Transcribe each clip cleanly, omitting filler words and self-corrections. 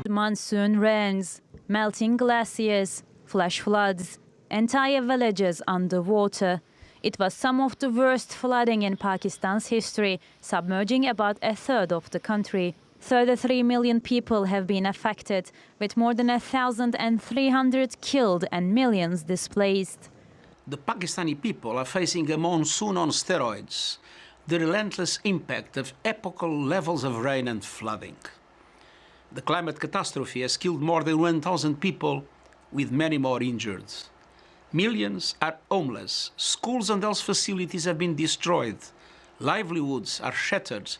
monsoon rains, melting glaciers, flash floods, entire villages underwater. It was some of the worst flooding in Pakistan's history, submerging about a third of the country. 33 million people have been affected, with more than 1,300 killed and millions displaced. The Pakistani people are facing a monsoon on steroids, the relentless impact of epochal levels of rain and flooding. The climate catastrophe has killed more than 1,000 people, with many more injured. Millions are homeless, schools and health facilities have been destroyed, livelihoods are shattered,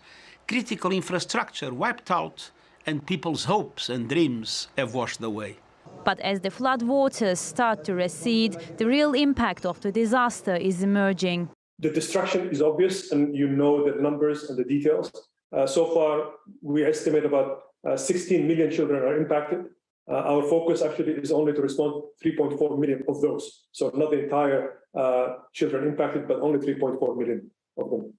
critical infrastructure wiped out, and people's hopes and dreams have washed away. But as the flood waters start to recede, the real impact of the disaster is emerging. The destruction is obvious, and you know the numbers and the details. So far, we estimate about 16 million children are impacted. Our focus actually is only to respond 3.4 million of those. So not the entire children impacted, but only 3.4 million of them.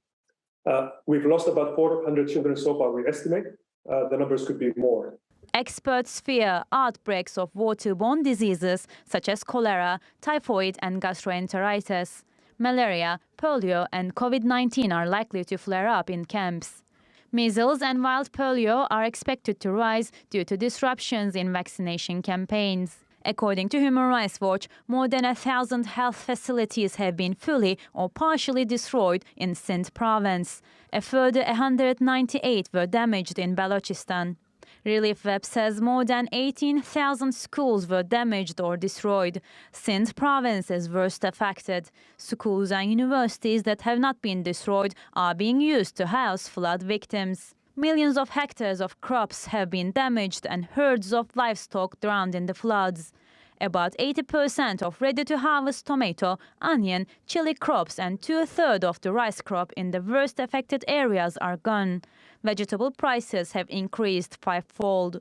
We've lost about 400 children so far, we estimate. The numbers could be more. Experts fear outbreaks of waterborne diseases such as cholera, typhoid and gastroenteritis. Malaria, polio and COVID-19 are likely to flare up in camps. Measles and wild polio are expected to rise due to disruptions in vaccination campaigns. According to Human Rights Watch, more than 1,000 health facilities have been fully or partially destroyed in Sindh province. A further 198 were damaged in Balochistan. Relief Web says more than 18,000 schools were damaged or destroyed. Sindh province is worst affected. Schools and universities that have not been destroyed are being used to house flood victims. Millions of hectares of crops have been damaged and herds of livestock drowned in the floods. About 80% of ready-to-harvest tomato, onion, chili crops and two-thirds of the rice crop in the worst affected areas are gone. Vegetable prices have increased fivefold.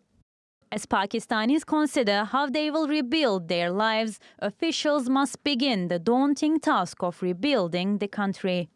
As Pakistanis consider how they will rebuild their lives, officials must begin the daunting task of rebuilding the country.